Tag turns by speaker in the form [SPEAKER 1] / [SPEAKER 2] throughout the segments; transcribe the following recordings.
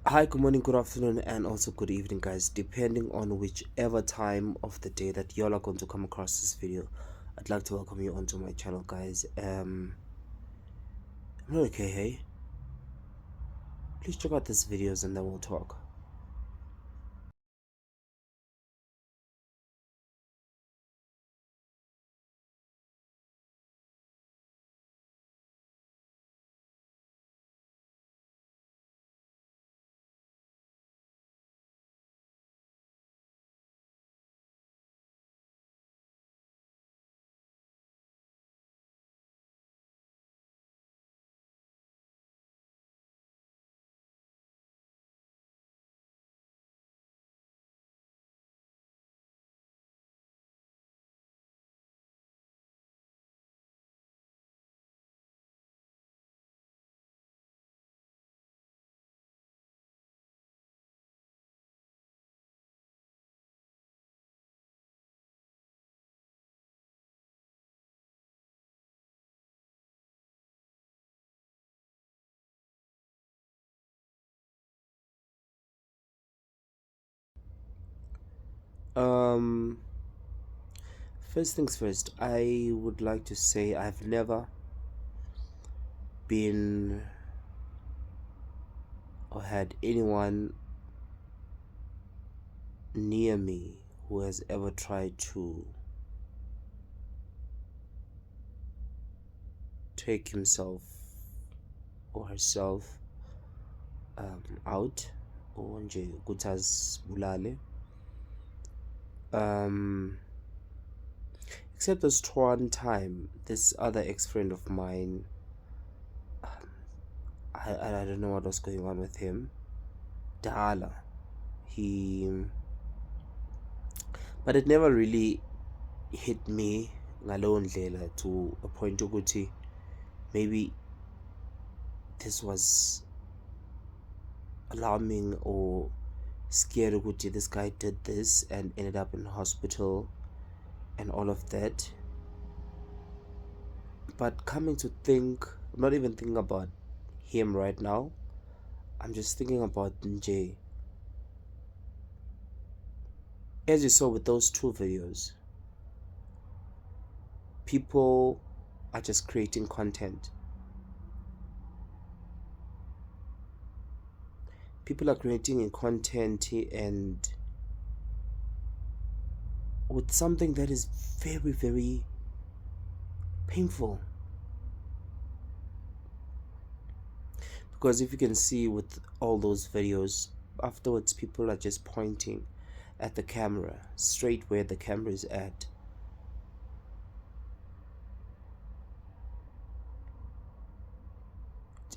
[SPEAKER 1] Hi, good morning, good afternoon, and also good evening, guys, depending on whichever time of the day that y'all are going to come across this video. I'd like to welcome you onto my channel, guys. I'm not okay, hey? Please check out these videos and then we'll talk. Um, First things first, I would like to say I've never been or had anyone near me who has ever tried to take himself or herself out or nje ukuthi azibulale, except this one time this other ex-friend of mine, I don't know what was going on with him. Dala, he but it never really hit me ngalowo ndlela to a point ukuthi maybe this was alarming or scared ukuthi this guy did this and ended up in hospital and all of that. But coming to think, I'm not even thinking about him right now. I'm just thinking about Nj. As you saw with those two videos, people are just creating content. People are creating a content and with something that is very, very painful. Because if you can see with all those videos, afterwards people are just pointing at the camera, straight where the camera is at.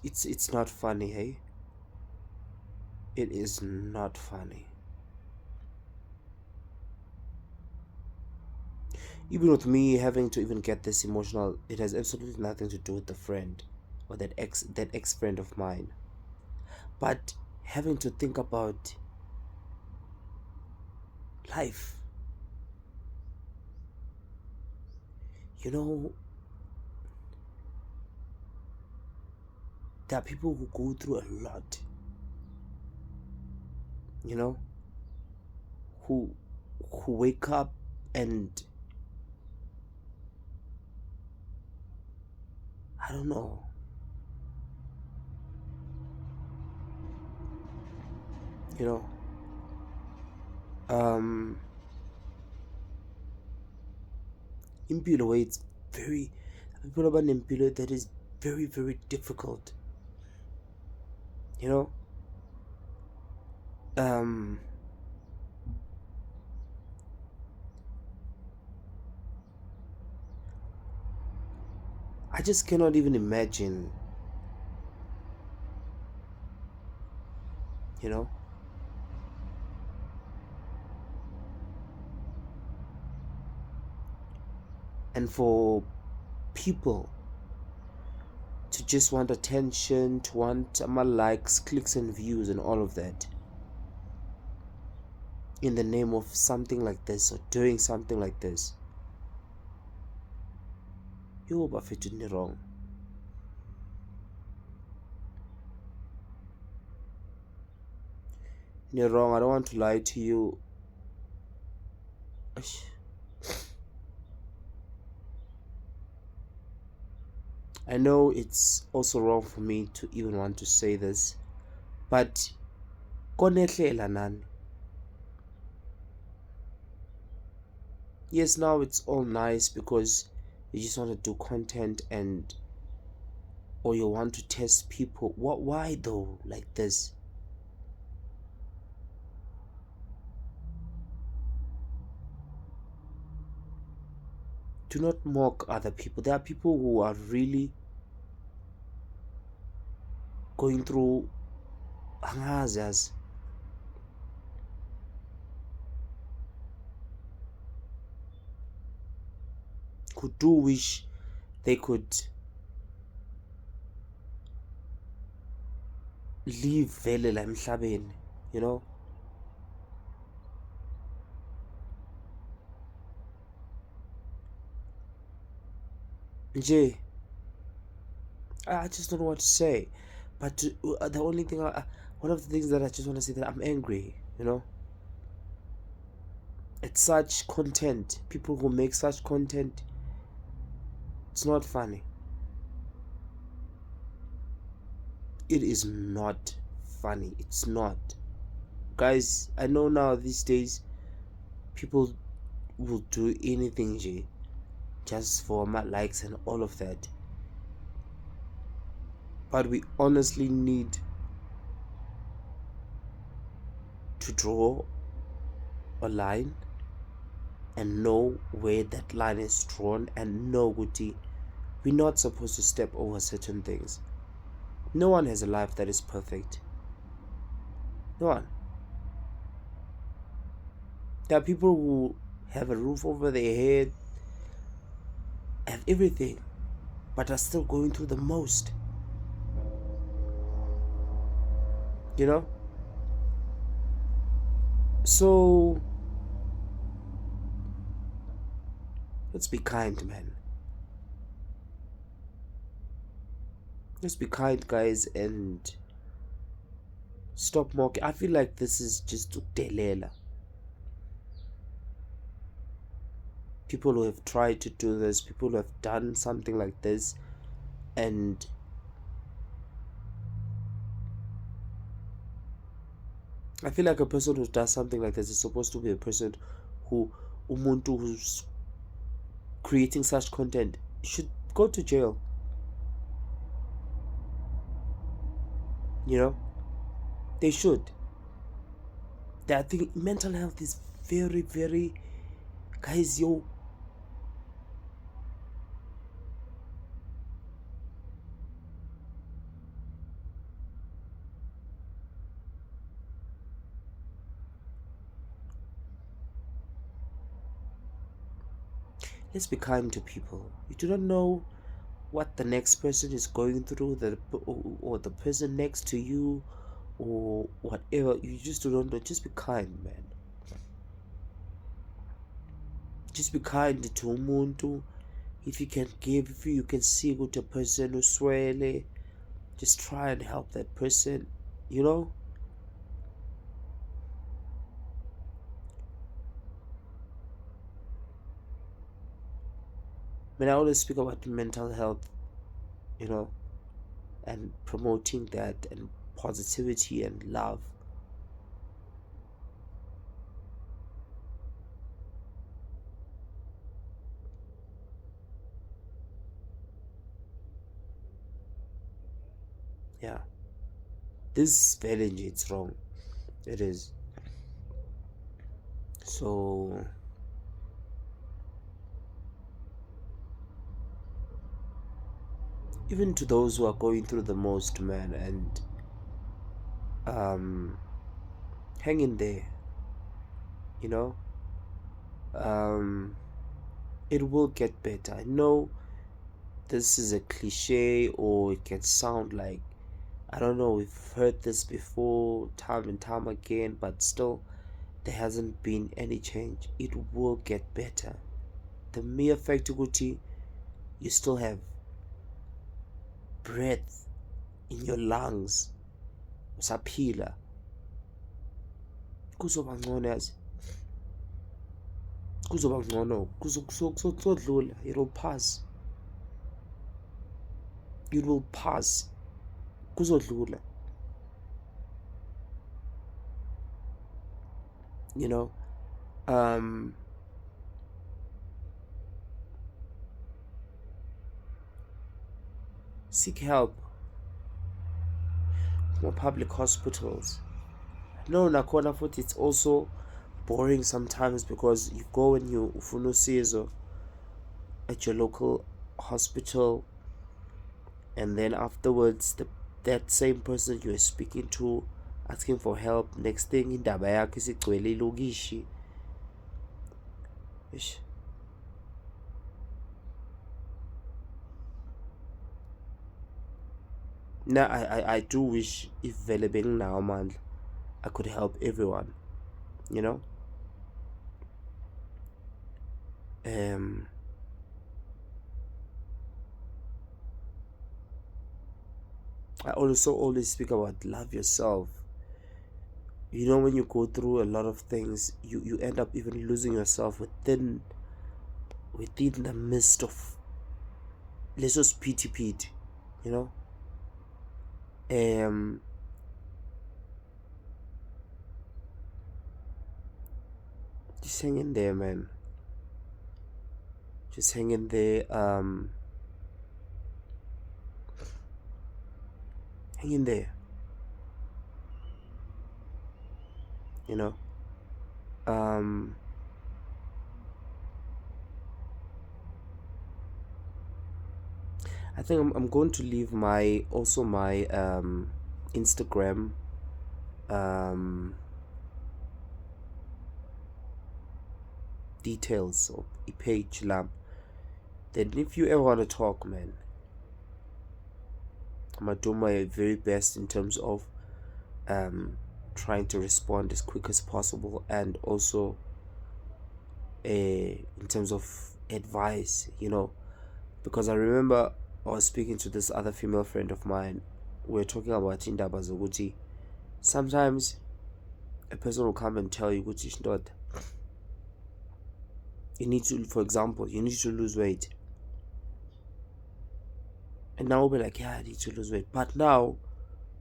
[SPEAKER 1] It's not funny, hey? It is not funny. Even with me having to even get this emotional, it has absolutely nothing to do with the friend or that ex friend of mine. But having to think about life. You know, there are people who go through a lot. You know, who wake up and I don't know. You know, impilo way it's very people about impilo that is very, very difficult. You know, I just cannot even imagine. You know, and for people to just want attention, to want likes, clicks, and views, and all of that in the name of something like this or doing something like this. It Bafeth did me wrong. You're wrong. I don't want to lie to you. Eish. I know it's also wrong for me to even want to say this, but konehlela nani. Yes, now it's all nice because you just want to do content and or you want to test people. What? Why though? Like this? Do not mock other people. There are people who are really going through angazi, who do wish they could live vele la emhlabeni, you know. Nje, I just don't know what to say. But the only thing, one of the things that I just want to say that I'm angry, you know. It's such content. People who make such content, it's not funny. It is not funny. It's not. Guys, I know now these days people will do anything just for my likes and all of that. But we honestly need to draw a line and know where that line is drawn and know Guti, we're not supposed to step over certain things. No one has a life that is perfect. No one. There are people who have a roof over their head, have everything, but are still going through the most. You know? So let's be kind, man. Let's be kind, guys, and stop mocking. I feel like this is just udelela. People who have tried to do this, people who have done something like this, and I feel like a person who does something like this is supposed to be a person who umuntu who's creating such content should go to jail. You know, they should. I think mental health is very, very, guys, yo. Let's be kind to people. You do not know what the next person is going through, or the person next to you, or whatever. You just do not know. Just be kind, man. Just be kind to umuntu. If you can give, if you can see with a person who swele, just try and help that person. You know. When I always speak about mental health, you know, and promoting that and positivity and love. Yeah. This challenge, it's wrong. It is. So even to those who are going through the most, man, and hang in there, you know. It will get better. I know this is a cliche, or it can sound like, I don't know, we've heard this before time and time again, but still there hasn't been any change. It will get better. The mere fact ukuthi you still have breath in your lungs, usaphila, kuzoba ngcono yazi, kuzoba ngcono, kuzodlula, it will pass, it will pass, kuzodlula. You know, seek help from public hospitals. No, nakhona futhi it's also boring sometimes because you go and you ufuna usizo at your local hospital, and then afterwards that same person you are speaking to asking for help, next thing indaba yakho isigcwele ilokishi. Now I do wish if vele benginawo amandla I could help everyone, you know. I also always speak about love yourself. You know, when you go through a lot of things, you end up even losing yourself within the midst of let's just pity, you know. Just hang in there, man. Just hang in there. Hang in there. You know. I think I'm going to leave my Instagram details of a page lamp. Then if you ever want to talk, man, I'm gonna do my very best in terms of trying to respond as quick as possible, and also in terms of advice, you know, because I remember I was speaking to this other female friend of mine. We were talking about indaba zokuthi sometimes a person will come and tell you ukuthi not, you need to, for example, you need to lose weight, and now we'll be like, yeah, I need to lose weight, but now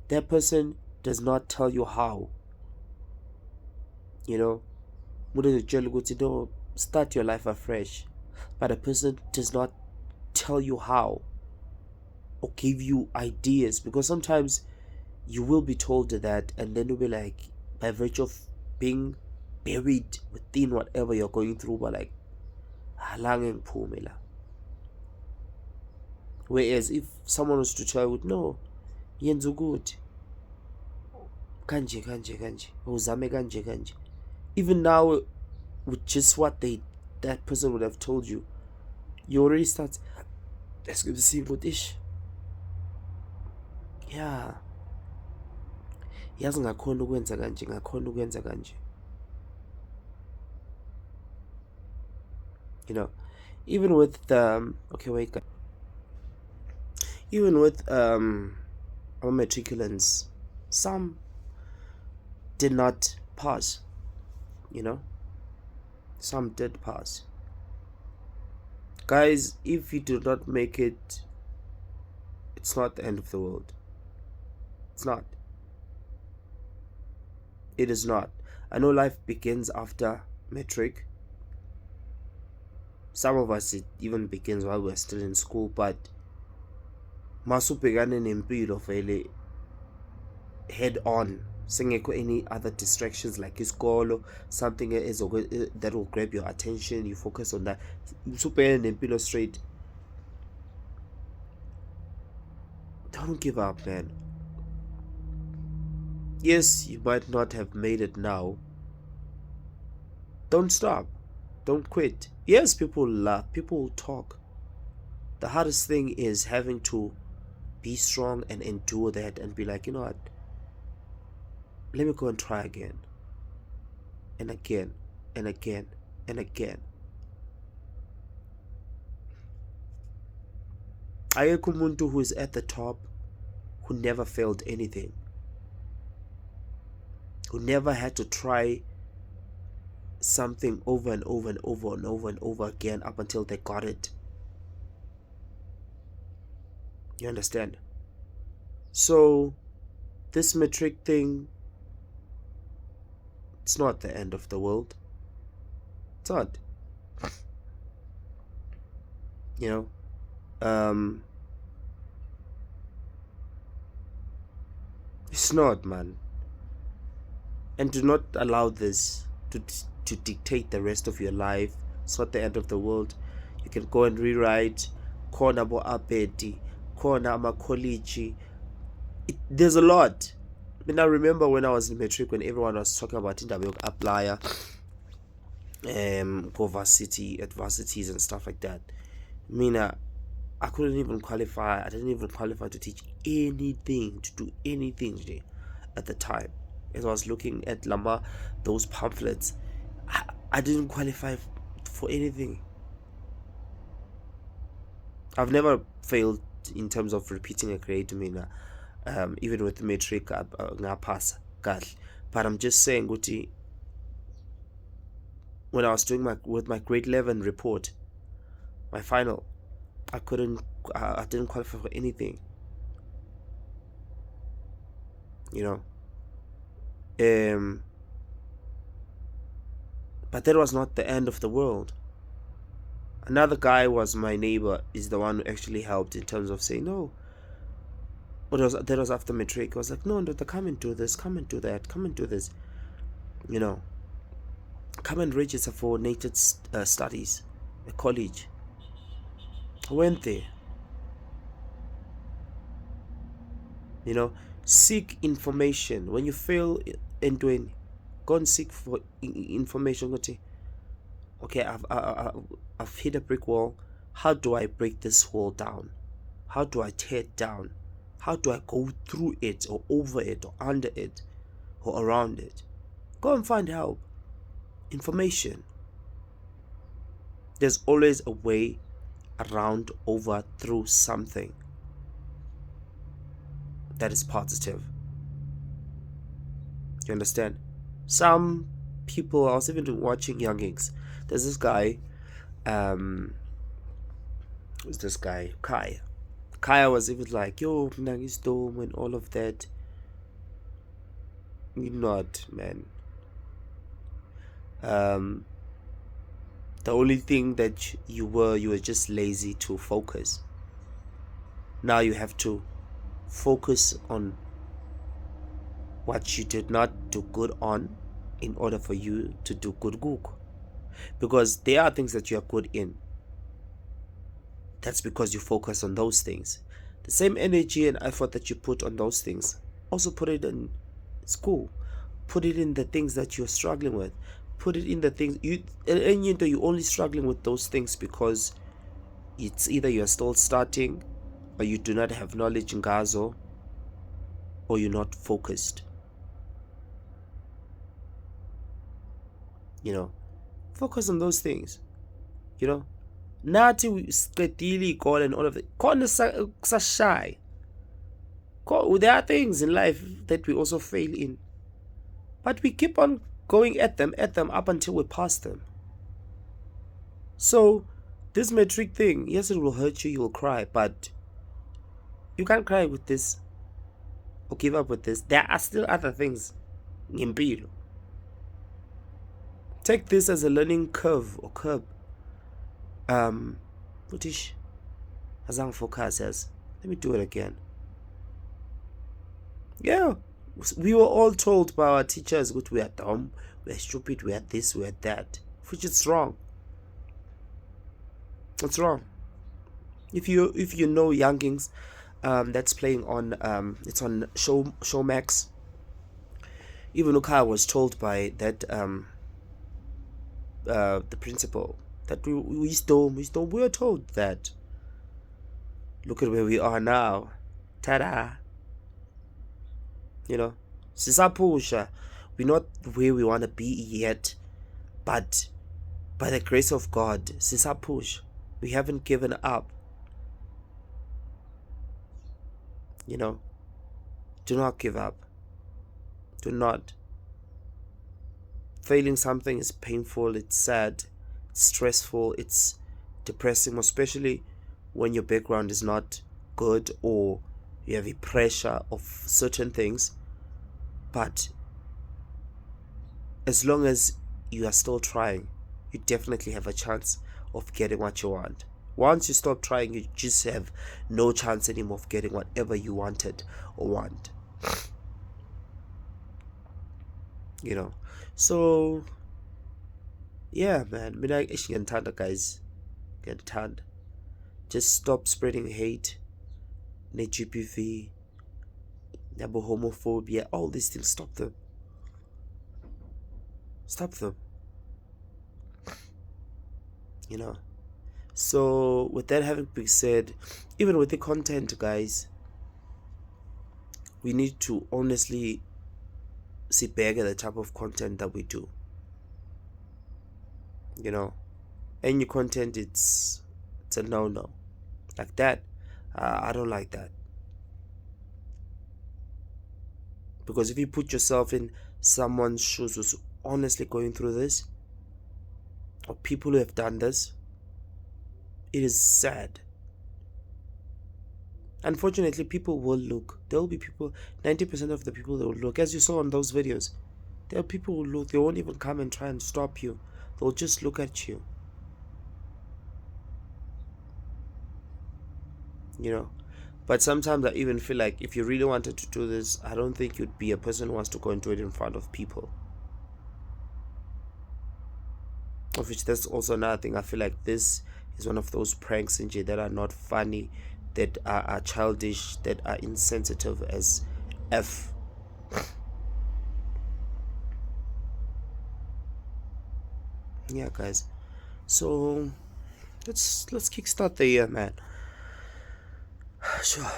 [SPEAKER 1] that person does not tell you how. You know, no, start your life afresh, but a person does not tell you how or give you ideas, because sometimes you will be told that, and then you'll be like, by virtue of being buried within whatever you're going through, but like, whereas if someone was to tell you, no, yenza good, kanje, uzame kanje, even now with just what that person would have told you, you already start, let's go see what ish. Yeah, yazi ngakhona ukwenza kanje. You know, even with even with our matriculants, some did not pass, you know. Some did pass. Guys, if you do not make it, it's not the end of the world. It's not. It is not. I know life begins after matric. Some of us, it even begins while we're still in school, but masubhekane nempilo vele head on. Singekho any other distractions like isikolo, something that will grab your attention, you focus on that. Usubhekane nempilo straight. Don't give up, man. Yes, you might not have made it now. Don't stop. Don't quit. Yes, people laugh, people talk. The hardest thing is having to be strong and endure that and be like, you know what, let me go and try again and again and again and again. Ayekho umuntu who is at the top who never failed anything, who never had to try something over and over and over and over and over again up until they got it. You understand? So this matric thing, it's not the end of the world. It's not. You know, it's not, man. And do not allow this to dictate the rest of your life. It's not the end of the world. You can go and rewrite khona bo apeti, khona ama-college. There's a lot. I mean, I remember when I was in matric, when everyone was talking about indaba yoku-aplya go varsity at varsities and stuff like that. I mean, I couldn't even qualify. I didn't even qualify to teach anything, to do anything at the time. As I was looking at Lama, those pamphlets, I didn't qualify for anything. I've never failed in terms of repeating a grade. I mean, even with the matric, I pass. But I'm just saying, Guti, when I was doing my grade 11 report, my final, I didn't qualify for anything. You know. But that was not the end of the world. Another guy was my neighbor, is the one who actually helped in terms of saying, no. That was after matric. I was like, no, come and do this, come and do that, come and do this. You know, come and register for native studies, a college. I went there. You know, seek information. When you fail in doing, go and seek for information. Okay, I've hit a brick wall. How do I break this wall down? How do I tear it down? How do I go through it or over it or under it or around it? Go and find help. Information. There's always a way around, over, through something that is positive. You understand? Some people, I was even watching Youngings. There's this guy, who's this guy? Kaya was even like, yo, Nangis Dome and all of that. You're not, man. The only thing that you were just lazy to focus. Now you have to focus on what you did not do good on in order for you to do good. Because there are things that you are good in. That's because you focus on those things. The same energy and effort that you put on those things, also put it in school. Put it in the things that you're struggling with. Put it in the things you're only struggling with those things because it's either you're still starting, or you do not have knowledge in Gazo, or you're not focused. You know, focus on those things. You know, nathi siqedile igole and all of it. Khona kusashaya. There are things in life that we also fail in, but we keep on going at them up until we pass them. So this matric thing, yes, it will hurt you, you will cry, but you can't cry with this or give up with this. There are still other things. Ngempilo. Take this as a learning curve or curb. British Azang Focus says, let me do it again. Yeah, we were all told by our teachers that we are dumb, we are stupid, we are this, we are that, which is wrong. It's wrong. If you know Youngings, that's playing on it's on Showmax. Even Ukaya was told by that the principal that we were told that. Look at where we are now. Ta-da! You know, sisapusha. We're not where we want to be yet, but by the grace of God, sisapush. We haven't given up. You know, do not give up. Do not. Failing something is painful, it's sad, it's stressful, it's depressing, especially when your background is not good or you have a pressure of certain things. But as long as you are still trying, you definitely have a chance of getting what you want. Once you stop trying, you just have no chance anymore of getting whatever you wanted or want. So yeah, man, mina actually ngiyathanda, guys. Ngiyathanda. Just stop spreading hate, ne-GBV, homophobia, all these things. Stop them. Stop them. So with that having been said, even with the content, guys, we need to honestly sit back at the type of content that we do. Any content, it's a no like that. I don't like that, because if you put yourself in someone's shoes who's honestly going through this, or people who have done this, it is sad. Unfortunately, people will look. There will be people, 90% of the people that will look, as you saw on those videos, there are people who look. They won't even come and try and stop you. They'll just look at you. But sometimes I even feel like if you really wanted to do this, I don't think you'd be a person who wants to go and do it in front of people. Of which that's also another thing. I feel like this is one of those pranks in that are not funny, that are childish, that are insensitive as F. Yeah, guys. So let's kickstart the year, man. Sure.